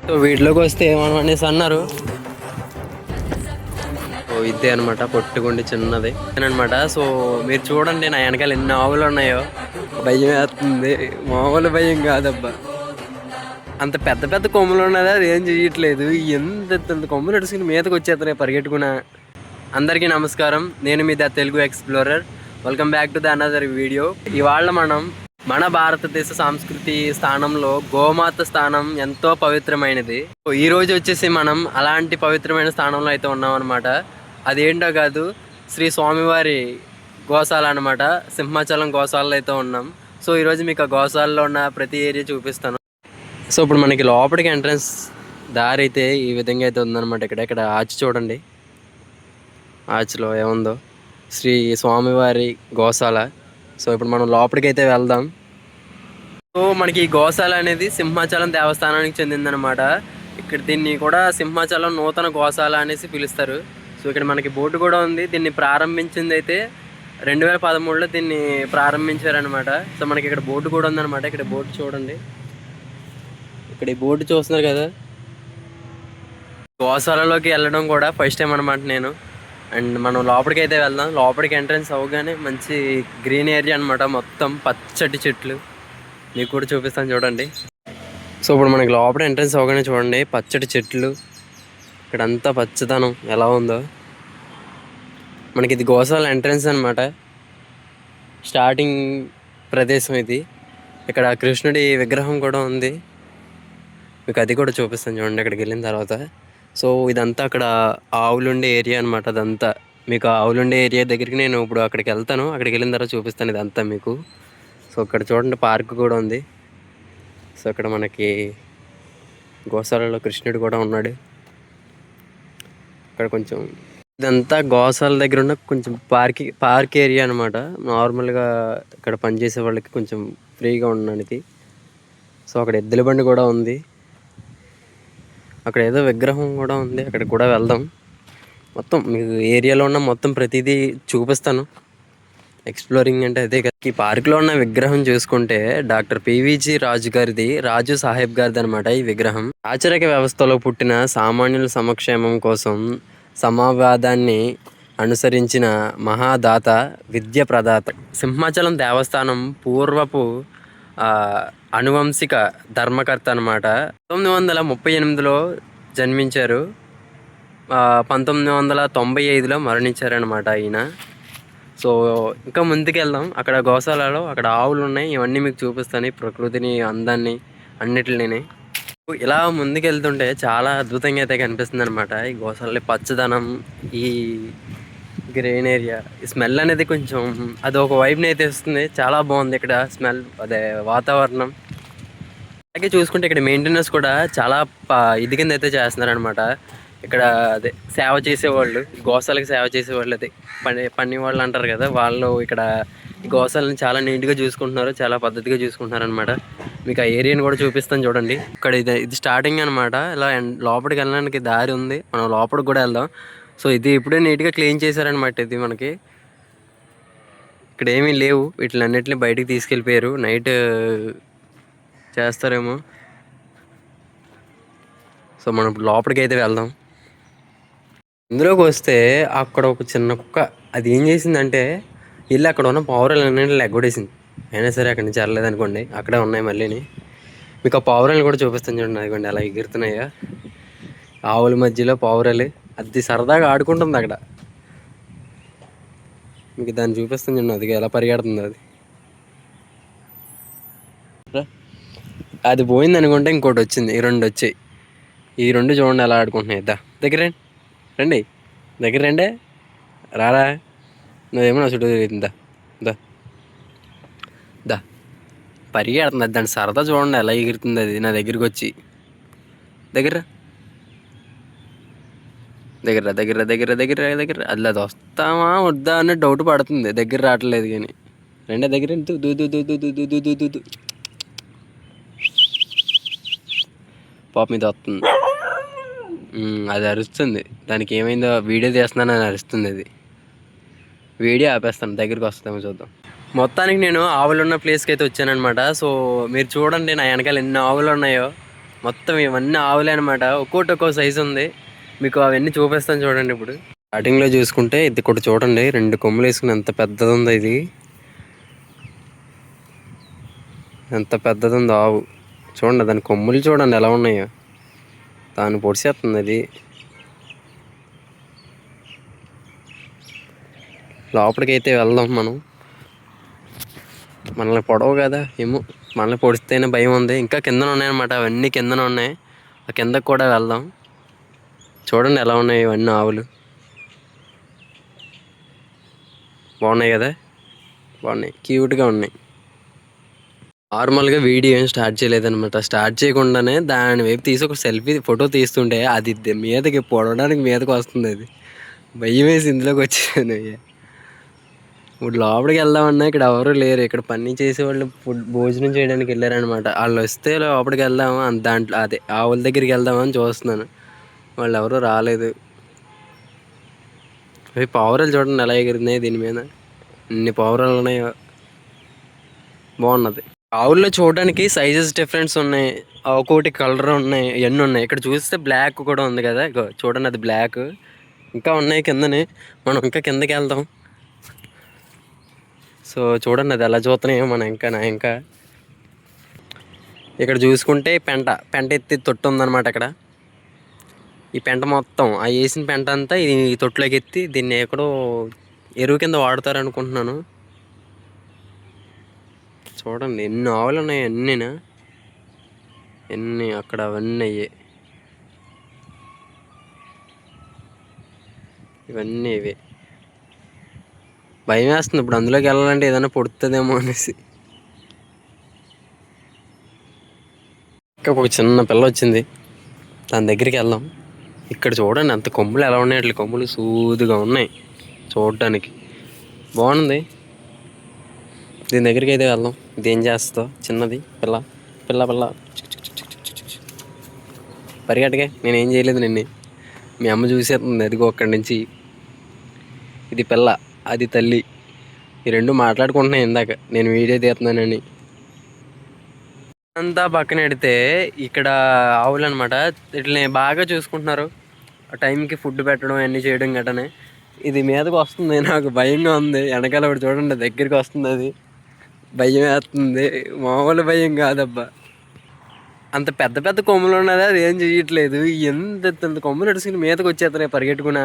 So వీటిలోకి వస్తే ఏమని అనేసి అన్నారు. సో ఇదే అనమాట, పొట్టుకుండి చిన్నది అనమాట. సో మీరు చూడండి నా వెనకాల ఎన్ని ఆవులు ఉన్నాయో. భయం వేస్తుంది, మామూలు భయం కాదబ్బా. అంత పెద్ద పెద్ద కొమ్ములు ఉన్నది, అది ఏం చేయట్లేదు. ఎంత కొమ్ములు నడుచుకుని మీదకి వచ్చేస్తున్నాయి పరిగెట్టుకున్నా. అందరికీ నమస్కారం, నేను me the Telugu explorer. Welcome back to the another video. ఇవాళ మనం మన భారతదేశ సంస్కృతి స్థానంలో గోమాత స్థానం ఎంతో పవిత్రమైనది. ఈ రోజు వచ్చేసి మనం అలాంటి పవిత్రమైన స్థానంలో అయితే ఉన్నాం అనమాట. అదేంటో కాదు, శ్రీ స్వామివారి గోశాల అనమాట. సింహాచలం గోశాలలో అయితే ఉన్నాం. సో ఈరోజు మీకు ఆ గోశాలలో ఉన్న ప్రతి ఏరియా చూపిస్తాను. సో ఇప్పుడు మనకి లోపలికి ఎంట్రన్స్ దారి అయితే ఈ విధంగా అయితే ఉందన్నమాట. ఇక్కడ ఆర్చ్ చూడండి, ఆర్చ్లో ఏముందో, శ్రీ స్వామివారి గోశాల. సో ఇప్పుడు మనం లోపలికి అయితే వెళ్దాం. సో మనకి ఈ గోశాల అనేది సింహాచలం దేవస్థానానికి చెందిందనమాట. ఇక్కడ దీన్ని కూడా సింహాచలం నూతన గోశాల అనేసి పిలుస్తారు. సో ఇక్కడ మనకి బోర్డు కూడా ఉంది. దీన్ని ప్రారంభించింది అయితే 2013లో దీన్ని ప్రారంభించారనమాట. సో మనకి ఇక్కడ బోర్డు కూడా ఉందన్నమాట. ఇక్కడ బోర్డు చూడండి, ఇక్కడ ఈ బోర్డు చూస్తున్నారు కదా. గోశాలలోకి వెళ్ళడం కూడా ఫస్ట్ టైం అనమాట నేను. అండ్ మనం లోపలికి అయితే వెళ్దాం. లోపలికి ఎంట్రన్స్ అవ్వగానే మంచి గ్రీన్ ఏరియా అనమాట, మొత్తం పచ్చటి చెట్లు. మీకు కూడా చూపిస్తాను చూడండి. సో ఇప్పుడు మనకి లోపల ఎంట్రన్స్ అవ్వగానే చూడండి, పచ్చటి చెట్లు, ఇక్కడంతా పచ్చదనం ఎలా ఉందో. మనకి ఇది గోశాల ఎంట్రన్స్ అనమాట, స్టార్టింగ్ ప్రదేశం ఇది. ఇక్కడ కృష్ణుడి విగ్రహం కూడా ఉంది, మీకు అది కూడా చూపిస్తాను చూడండి అక్కడికి వెళ్ళిన తర్వాత. సో ఇదంతా అక్కడ ఆవులుండే ఏరియా అనమాట. అదంతా మీకు ఆవులుండే ఏరియా దగ్గరికి నేను ఇప్పుడు అక్కడికి వెళ్తాను. అక్కడికి వెళ్ళిన తర్వాత చూపిస్తాను ఇదంతా మీకు. సో ఇక్కడ చూడండి పార్క్ కూడా ఉంది. సో ఇక్కడ మనకి గోశాలలో కృష్ణుడు కూడా ఉన్నాడు. ఇక్కడ కొంచెం ఇదంతా గోశాల దగ్గర ఉన్న కొంచెం పార్క్ ఏరియా అనమాట. నార్మల్గా ఇక్కడ పనిచేసే వాళ్ళకి కొంచెం ఫ్రీగా ఉండడానికి. సో అక్కడ ఎద్దుల బండి కూడా ఉంది, అక్కడ ఏదో విగ్రహం కూడా ఉంది, అక్కడికి కూడా వెళ్దాం. మొత్తం మీకు ఏరియాలో ఉన్న మొత్తం ప్రతిదీ చూపిస్తాను. ఎక్స్ప్లోరింగ్ అంటే అదే కదా. ఈ పార్క్లో ఉన్న విగ్రహం చూసుకుంటే డాక్టర్ పివిజి రాజు గారిది, రాజు సాహెబ్ గారిది అనమాట ఈ విగ్రహం. రాచరిక వ్యవస్థలో పుట్టిన సామాన్యుల సమక్షేమం కోసం సమావాదాన్ని అనుసరించిన మహాదాత, విద్య ప్రదాత. సింహాచలం దేవస్థానం పూర్వపు అనువంశిక ధర్మకర్త అనమాట. 1938లో జన్మించారు, 1995లో మరణించారనమాట ఈయన. సో ఇంకా ముందుకు వెళ్దాం. అక్కడ గోశాలలో అక్కడ ఆవులు ఉన్నాయి, ఇవన్నీ మీకు చూపిస్తాను, ప్రకృతిని, అందాన్ని, అన్నిటిని. ఇలా ముందుకు వెళ్తుంటే చాలా అద్భుతంగా అయితే కనిపిస్తుంది అనమాట. ఈ గోశాలలో పచ్చదనం, ఈ గ్రీన్ ఏరియా, ఈ స్మెల్ అనేది కొంచెం అది ఒక వైబ్ని అయితే ఇస్తుంది. చాలా బాగుంది ఇక్కడ స్మెల్, అదే వాతావరణం. అలాగే చూసుకుంటే ఇక్కడ మెయింటెనెన్స్ కూడా చాలా ఇది కింద అయితే చేస్తున్నారనమాట. ఇక్కడ అదే సేవ చేసేవాళ్ళు, గోశాలకు సేవ చేసేవాళ్ళు, అదే పని వాళ్ళు అంటారు కదా, వాళ్ళు ఇక్కడ ఈ గోశాలని చాలా నీట్గా చూసుకుంటున్నారు, చాలా పద్ధతిగా చూసుకుంటున్నారు అనమాట. మీకు ఆ ఏరియాని కూడా చూపిస్తాను చూడండి. ఇక్కడ ఇది స్టార్టింగ్ అనమాట. ఇలా లోపలికి వెళ్ళడానికి దారి ఉంది, మనం లోపలికి కూడా వెళ్దాం. సో ఇది ఇప్పుడే నీట్గా క్లీన్ చేశారనమాట. ఇది మనకి ఇక్కడ ఏమీ లేవు, వీటిలన్నిటిని బయటికి తీసుకెళ్ళిపోయారు, నైట్ చేస్తారేమో. సో మనం లోపలికి అయితే వెళ్దాం. ఇందులోకి వస్తే అక్కడ ఒక చిన్న కుక్క, అది ఏం చేసిందంటే వెళ్ళి అక్కడ ఉన్న పావురాలన్నింటినీ లెగ్గొడేసింది. అయినా సరే అక్కడి నుంచి వెళ్ళలేదు అనుకోండి, అక్కడే ఉన్నాయి మళ్ళీని. మీకు ఆ పావురాలు కూడా చూపిస్తాను చూడండి, అదిగోండి అలా ఎగురుతున్నాయా ఆవుల మధ్యలో పావురాలు. అది సరదాగా ఆడుకుంటుంది అక్కడ, మీకు దాన్ని చూపిస్తాను చూడండి, అది ఎలా పరిగెడుతుంది. అది పోయింది అనుకుంటే ఇంకోటి వచ్చింది, ఈ రెండు వచ్చాయి. ఈ రెండు చూడండి ఎలా ఆడుకుంటున్నాయి. దగ్గర రండి, దగ్గర రండి, రారా, నువ్వేమో నా చుట్టూ తిరుగుతుందా, దా పరిగెడుతుంది. దాన్ని సరదా చూడండి ఎలా ఎగురుతుంది అది నా దగ్గరికి వచ్చి. దగ్గర దగ్గర దగ్గర దగ్గర దగ్గర దగ్గర అది వస్తామా వద్దా అనే డౌట్ పడుతుంది, దగ్గర రావట్లేదు. కానీ రెండే దగ్గర దూ దూ దూ దూ దూ దూ దూ దూ దూ పాప మీద వస్తుంది. అది అరుస్తుంది, దానికి ఏమైందో వీడియో తీస్తున్నాను అని అరుస్తుంది. అది వీడియో ఆపేస్తాను, దగ్గరికి వస్తామో చూద్దాం. మొత్తానికి నేను ఆవులు ఉన్న ప్లేస్కి అయితే వచ్చానమాట. సో మీరు చూడండి నా వెనకాల ఎన్ని ఆవులు ఉన్నాయో. మొత్తం ఇవన్నీ ఆవులే అనమాట. ఒక్కోటి ఒక్కో సైజు ఉంది. మీకు అవన్నీ చూపిస్తాను చూడండి. ఇప్పుడు స్టార్టింగ్లో చూసుకుంటే ఇది కూడా చూడండి, 2 కొమ్ములు వేసుకుని ఎంత పెద్దది ఉందో. ఇది ఎంత పెద్దది ఉందో ఆవు చూడండి. దాని కొమ్ములు చూడండి ఎలా ఉన్నాయో. దాన్ని పొడిసేస్తుంది అది. లోపలికి అయితే వెళ్దాం మనం. మనల్ని పొడవు కదా ఏమో, మనల్ని పొడిస్తేనే భయం ఉంది. ఇంకా కిందన ఉన్నాయన్నమాట, అవన్నీ కిందన ఉన్నాయి. ఆ కిందకు కూడా వెళ్దాం. చూడండి ఎలా ఉన్నాయి ఇవన్నీ ఆవులు. బాగున్నాయి కదా, బాగున్నాయి, క్యూట్గా ఉన్నాయి. నార్మల్గా వీడియో ఏం స్టార్ట్ చేయలేదనమాట. స్టార్ట్ చేయకుండానే దాని వైపు తీసి ఒక సెల్ఫీ ఫోటో తీస్తుంటే అది మీదకి పొడవడానికి మీదకి వస్తుంది. అది భయం వేసి ఇందులోకి వచ్చాను. ఇప్పుడు లోపలికి వెళ్దామన్నా ఇక్కడ ఎవరు లేరు. ఇక్కడ పని చేసేవాళ్ళు భోజనం చేయడానికి వెళ్ళారనమాట. వాళ్ళు వస్తే లోపలికి వెళ్దాము దాంట్లో అదే ఆవుల దగ్గరికి వెళ్దామని చూస్తున్నాను. వాళ్ళు ఎవరు రాలేదు. అవి పావురాలు చూడండి ఎలా ఎగిరినాయి దీని మీద. ఇన్ని పావురాలు ఉన్నాయో. బాగున్నది. ఆవుల్లో చూడడానికి సైజెస్ డిఫరెన్స్ ఉన్నాయి. ఒక్కొక్కటి కలర్ ఉన్నాయి, ఇవన్నీ ఉన్నాయి. ఇక్కడ చూస్తే బ్లాక్ కూడా ఉంది కదా, చూడండి అది బ్లాక్. ఇంకా ఉన్నాయి కిందనే. మనం ఇంకా కిందకి వెళ్దాం. సో చూడండి అది ఎలా చూస్తున్నాయో. మనం ఇంకా ఇక్కడ చూసుకుంటే పెంట ఎత్తి తొట్టు ఉందన్నమాట. అక్కడ ఈ పెంట మొత్తం ఆ వేసిన పెంట అంతా ఇది తొట్టులోకి ఎత్తి దీన్ని ఎక్కడో ఎరువు కింద వాడతారు అనుకుంటున్నాను. చూడండి ఎన్ని ఆవులు ఉన్నాయి. ఎన్ని అక్కడ అవన్నీ అయ్యాయి. ఇవన్నీ ఇవే. భయం వేస్తుంది ఇప్పుడు అందులోకి వెళ్ళాలంటే, ఏదైనా పొడుతుందేమో అనేసి. ఇంకా ఒక చిన్న పిల్ల వచ్చింది, దాని దగ్గరికి వెళ్దాం. ఇక్కడ చూడండి అంత కొమ్ములు ఎలా ఉన్నాయి. అట్లా కొమ్ములు సూదుగా ఉన్నాయి, చూడడానికి బాగుంది. దీని దగ్గరికి అయితే వెళ్దాం. ఇది ఏం చేస్తుందో. చిన్నది పిల్ల పిల్ల పిల్ల పరిగెట్టగా. నేనేం చేయలేదు నిన్ను. మీ అమ్మ చూసేస్తుంది అదిగో అక్కడి నుంచి. ఇది పిల్ల, అది తల్లి. ఈ రెండు మాట్లాడుకుంటున్నాయి ఇందాక నేను వీడియో తీస్తున్నానని. అంతా పక్కన పెడితే ఇక్కడ ఆవులు అనమాట. ఇట్లా బాగా చూసుకుంటున్నారు. టైంకి ఫుడ్ పెట్టడం అన్నీ చేయడం గట్టనే. ఇది మీదకి వస్తుంది, నాకు భయంగా ఉంది. వెనకాల ఒకటి చూడండి దగ్గరికి వస్తుంది. అది భయం వేస్తుంది. మామూలు భయం కాదబ్బా. అంత పెద్ద పెద్ద కొమ్ములు ఉన్నది, అది ఏం చెయ్యట్లేదు. ఎంత కొమ్ములు నడుచుకుని మీదకి వచ్చేస్తున్నాయి పరిగెట్టుకున్నా.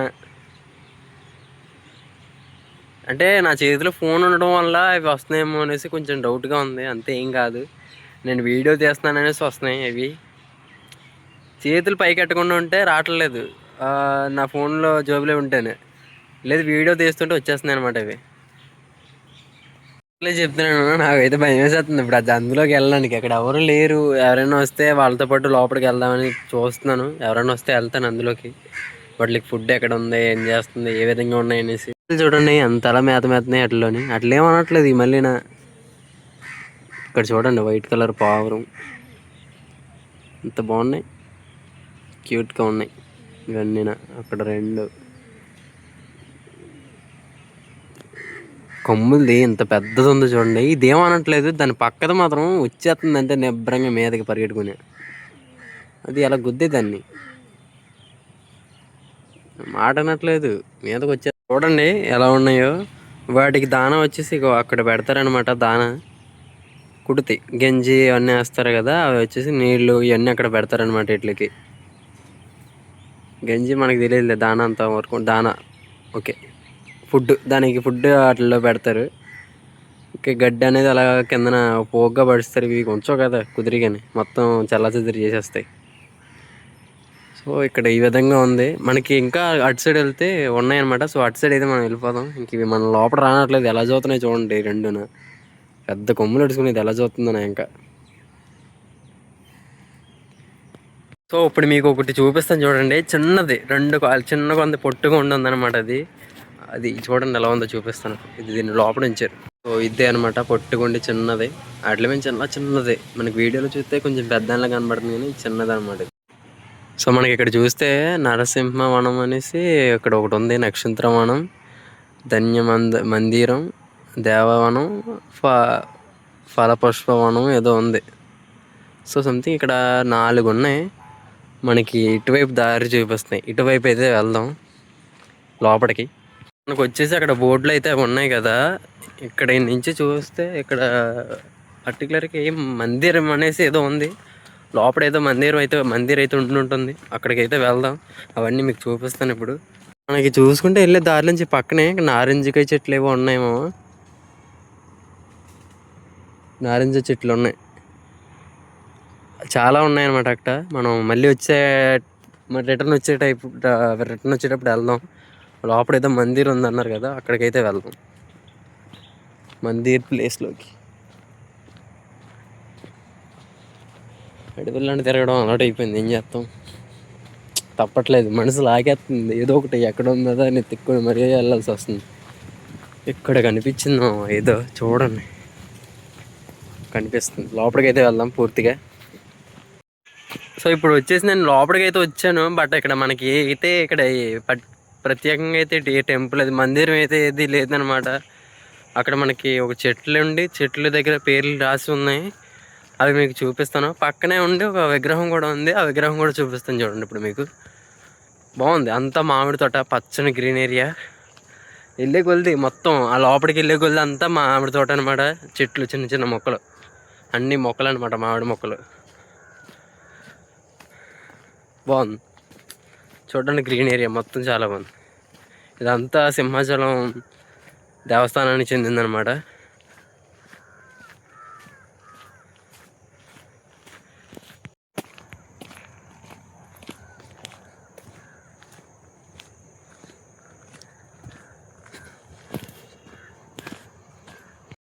అంటే నా చేతిలో ఫోన్ ఉండడం వల్ల అవి వస్తున్నాయేమో అనేసి కొంచెం డౌట్గా ఉంది. అంతే, ఏం కాదు. నేను వీడియో తీస్తున్నాను అనేసి వస్తున్నాయి అవి. చేతులు పైకి ఎట్టకుండా ఉంటే రావట్లేదు. నా ఫోన్లో జోబులో ఉంటేనే, లేదు వీడియో తీస్తుంటే వచ్చేస్తున్నాయి అనమాట అవి. అట్లే చెప్తున్నాను, నాకైతే భయం వేసేస్తుంది ఇప్పుడు అది అందులోకి వెళ్ళడానికి. అక్కడ ఎవరు లేరు. ఎవరైనా వస్తే వాళ్ళతో పాటు లోపలికి వెళ్దామని చూస్తున్నాను. ఎవరైనా వస్తే వెళ్తాను అందులోకి. వాటికి ఫుడ్ ఎక్కడ ఉంది, ఏం చేస్తుంది, ఏ విధంగా ఉన్నాయి అనేసి. చూడండి అంత అలా మేతన్నాయి అట్లలోని. అట్లేమనట్లేదు ఈ మళ్ళీ. ఇక్కడ చూడండి వైట్ కలర్ పావురం ఎంత బాగున్నాయి, క్యూట్గా ఉన్నాయి ఇవన్నీ. అక్కడ 2 కొమ్ములది ఎంత పెద్దది ఉందో చూడండి. ఇదేమనట్లేదు, దాని పక్కన మాత్రం వచ్చేస్తుంది అంటే నిబ్బరంగా మీదకి పరిగెట్టుకునే. అది అలా గుద్దే దాన్ని, మాట అనట్లేదు, మీదకి వచ్చే. చూడండి ఎలా ఉన్నాయో. వాటికి దానా వచ్చేసి అక్కడ పెడతారనమాట. దానా కుడితి గంజి అవన్నీ వేస్తారు కదా, అవి వచ్చేసి నీళ్ళు ఇవన్నీ అక్కడ పెడతారనమాట. వీటికి గంజి మనకి తెలియదులే, దానా అంత వరకు. దానా ఓకే, ఫుడ్, దానికి ఫుడ్ వాటిల్లో పెడతారు. ఓకే, గడ్డి అనేది అలా కిందన పోగ్గా పడుస్తారు. ఇవి కొంచెం కదా కుదిరిగానే మొత్తం చల్లచెదిరి చేసేస్తాయి. సో ఇక్కడ ఈ విధంగా ఉంది. మనకి ఇంకా అటు సైడ్ వెళ్తే ఉన్నాయన్నమాట. సో అటు సైడ్ అయితే మనం వెళ్ళిపోదాం. ఇంక ఇవి మన లోపల రానట్లేదు. ఎలా చూస్తున్నాయి చూడండి 2 పెద్ద కొమ్ములు అడుచుకునేది ఎలా చూస్తుందో ఇంకా. సో ఇప్పుడు మీకు ఒకటి చూపిస్తాను చూడండి. చిన్నది 2 కాళ్ళు, చిన్న కొంత పొట్టుగా ఉందన్నమాట. అది చూడండి ఎలా ఉందో చూపిస్తాను. ఇది దీన్ని లోపల ఉంచారు. సో ఇదే అనమాట పొట్టుగుండి చిన్నది. వాటిలో మేము చిన్నది. మనకి వీడియోలో చూస్తే కొంచెం పెద్దలా కనబడుతుంది, కానీ చిన్నది అనమాట. సో మనకి ఇక్కడ చూస్తే నరసింహవనం అనేసి ఇక్కడ ఒకటి ఉంది. నక్షత్రవనం, మందిరం, దేవవనం, ఫలపుష్పవనం ఏదో ఉంది. సో సంథింగ్ ఇక్కడ 4 ఉన్నాయి. మనకి ఇటువైపు దారి చూపిస్తున్నాయి. ఇటువైపు అయితే వెళ్దాం లోపలికి. మనకు వచ్చేసి అక్కడ బోర్డులు అయితే ఉన్నాయి కదా, ఇక్కడ నుంచి చూస్తే ఇక్కడ పర్టికులర్గా ఏం మందిరం అనేసి ఏదో ఉంది. లోపల ఏదో మందిరం అయితే ఉంటుంటుంది. అక్కడికైతే వెళ్దాం. అవన్నీ మీకు చూపిస్తాను ఇప్పుడు. మనకి చూసుకుంటే వెళ్ళే దారి నుంచి పక్కనే నారింజకాయ చెట్లు ఏవో ఉన్నాయేమో. నారింజ చెట్లు ఉన్నాయి, చాలా ఉన్నాయన్నమాట. అక్కడ మనం మళ్ళీ రిటర్న్ వచ్చేటప్పుడు వెళ్దాం. లోపల ఏదో మందిర్ ఉందన్నారు కదా, అక్కడికైతే వెళ్దాం. మందిర్ ప్లేస్లోకి అడవిలాంటి తిరగడం అలవాటు అయిపోయింది. ఏం చేస్తాం, తప్పట్లేదు. మనసు లాగేస్తుంది. ఏదో ఒకటి ఎక్కడ ఉందా అని తిక్కుని మరీ వెళ్ళాల్సి వస్తుంది. ఇక్కడ కనిపించింది ఏదో, చూడండి కనిపిస్తుంది. లోపలికి అయితే వెళ్దాం పూర్తిగా. సో ఇప్పుడు వచ్చేసి నేను లోపలికి అయితే వచ్చాను. బట్ ఇక్కడ మనకి అయితే ఇక్కడ ప్రత్యేకంగా అయితే టెంపుల్ అది మందిరం అయితే ఏది లేదనమాట. అక్కడ మనకి ఒక చెట్ల దగ్గర పేర్లు రాసి ఉన్నాయి. అవి మీకు చూపిస్తాను. పక్కనే ఉండి ఒక విగ్రహం కూడా ఉంది. ఆ విగ్రహం కూడా చూపిస్తాను చూడండి ఇప్పుడు మీకు. బాగుంది. అంతా మామిడి తోట, పచ్చని గ్రీన్ ఏరియా. వెళ్ళే కొలిది మొత్తం ఆ లోపలికి వెళ్ళే కొలిది అంతా మామిడి తోట అనమాట. చెట్లు, చిన్న చిన్న మొక్కలు, అన్ని మొక్కలు అనమాట, మామిడి మొక్కలు. బాగుంది చూడండి, గ్రీన్ ఏరియా మొత్తం చాలా బాగుంది. ఇదంతా సింహాచలం దేవస్థానానికి చెందిందనమాట.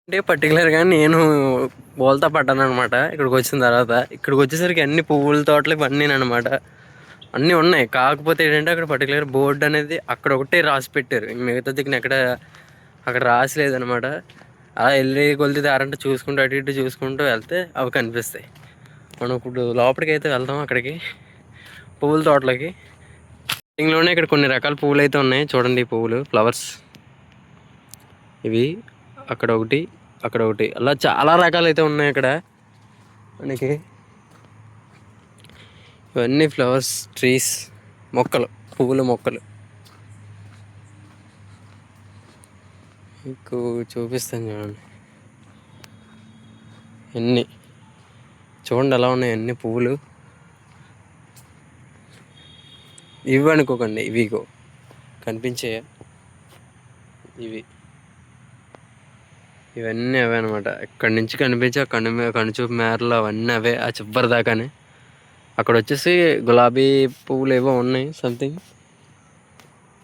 అంటే పర్టికులర్గా నేను బోల్తా పడ్డాను అనమాట. ఇక్కడికి వచ్చిన తర్వాత ఇక్కడికి వచ్చేసరికి అన్ని పువ్వుల తోటలు ఇవన్నీ అనమాట. అన్నీ ఉన్నాయి. కాకపోతే ఏంటంటే అక్కడ పర్టికులర్ బోర్డు అనేది అక్కడ ఒకటే రాసి పెట్టారు. మిగతా దిక్కున అక్కడ రాసలేదనమాట. అలా వెళ్ళి కొలితే దారంటే చూసుకుంటూ అటు ఇటు చూసుకుంటూ వెళ్తే అవి కనిపిస్తాయి. మనం ఇప్పుడు లోపలికి అయితే వెళ్తాం. అక్కడికి పువ్వుల తోటలకి ఇంట్లోనే ఇక్కడ కొన్ని రకాల పువ్వులు అయితే ఉన్నాయి. చూడండి, పువ్వులు, ఫ్లవర్స్ ఇవి. అక్కడ ఒకటి అలా చాలా రకాలు అయితే ఉన్నాయి ఇక్కడ మనకి. ఇవన్నీ ఫ్లవర్స్, ట్రీస్, మొక్కలు, పువ్వుల మొక్కలు. మీకు చూపిస్తాను చూడండి. ఎన్ని చూడండి ఎలా ఉన్నాయి అన్ని పువ్వులు. ఇవి అనుకోకండి, ఇవిగో కనిపించే ఇవన్నీ అవే అనమాట. ఇక్కడి నుంచి కనిపించే కనుచూపు మేరలు అవన్నీ అవే, ఆ చివరి దాకానే. అక్కడ వచ్చేసి గులాబీ పువ్వులు ఏవో ఉన్నాయి సంథింగ్.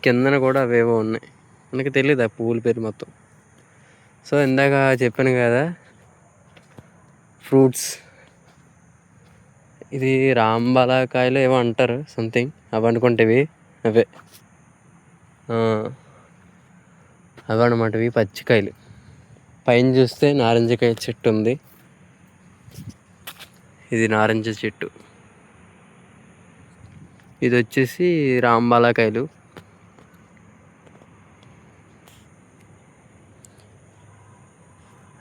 కిందన కూడా అవేవో ఉన్నాయి. మనకి తెలియదు ఆ పువ్వుల పేరు మొత్తం. సో ఇందాక చెప్పాను కదా, ఫ్రూట్స్. ఇది రాంబాలకాయలు ఏవో అంటారు సంథింగ్. అవి అనుకుంటేవి అవే అనమాట. ఇవి పచ్చికాయలు. పైన చూస్తే నారింజకాయ చెట్టు ఉంది. ఇది నారింజ చెట్టు. ఇది వచ్చేసి రాంబాలకాయలు.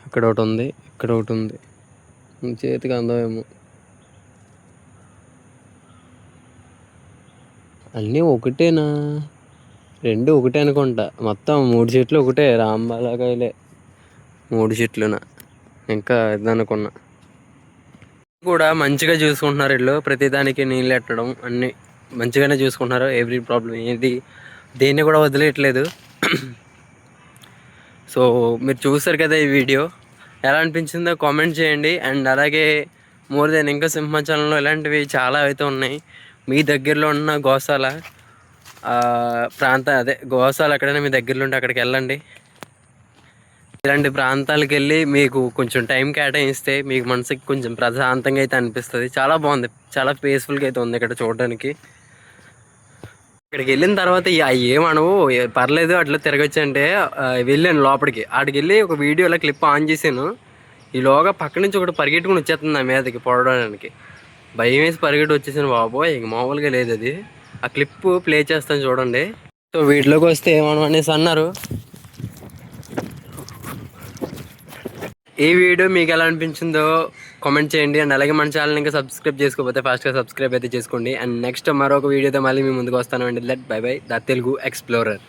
అక్కడ ఒకటి ఉంది, ఇక్కడ ఒకటి ఉంది. చేతికి అందమేమో. అన్నీ ఒకటేనా, 2 ఒకటే అనుకుంటా. మొత్తం 3 చెట్లు ఒకటే, రాంబాలకాయలే 3 చెట్లున. ఇంకా ఇదనుకున్నా. కూడా మంచిగా చూసుకుంటున్నారు వీళ్ళు. ప్రతిదానికి నీళ్ళు పెట్టడం అన్నీ మంచిగానే చూసుకుంటున్నారు. ఎవ్రీ ప్రాబ్లం దేన్ని కూడా వదిలేయట్లేదు. సో మీరు చూస్తారు కదా ఈ వీడియో, ఎలా అనిపించిందో కామెంట్ చేయండి. అండ్ అలాగే మోర్ దెన్ ఇంకా సింహాచలంలో ఇలాంటివి చాలా అయితే ఉన్నాయి. మీ దగ్గరలో ఉన్న గోశాల గోశాల ఎక్కడైనా మీ దగ్గరలో ఉంటే అక్కడికి వెళ్ళండి. ఇలాంటి ప్రాంతాలకు వెళ్ళి మీకు కొంచెం టైం కేటాయిస్తే మీకు మనసుకి కొంచెం ప్రశాంతంగా అయితే అనిపిస్తుంది. చాలా బాగుంది, చాలా పీస్ఫుల్గా అయితే ఉంది ఇక్కడ చూడడానికి. ఇక్కడికి వెళ్ళిన తర్వాత ఏమనవు, పర్లేదు అట్లా తిరగచ్చు అంటే వెళ్ళాను లోపలికి. ఆడికి వెళ్ళి ఒక వీడియోలో క్లిప్ ఆన్ చేశాను. ఈలోగా పక్క నుంచి ఒకటి పరిగెట్టుకుని వచ్చేస్తుంది నా మీదకి పొడవడానికి. భయం వేసి పరిగెట్టి వచ్చేసాను. బాబోయ్, ఇంక మామూలుగా లేదు అది. ఆ క్లిప్ ప్లే చేస్తాను చూడండి. సో వీటిలోకి వస్తే ఏమనం అనేసి అన్నారు. ఈ వీడియో మీకు ఎలా అనిపించిందో కామెంట్ చేయండి. అండ్ అలాగే మన ఛానల్ ఇంకా సబ్స్క్రైబ్ చేసుకోకపోతే ఫాస్ట్గా సబ్స్క్రైబ్ అయితే చేసుకోండి. అండ్ నెక్స్ట్ మరొక వీడియోతో మళ్ళీ మీ ముందుకు వస్తాను అండి. By by the Telugu explorer.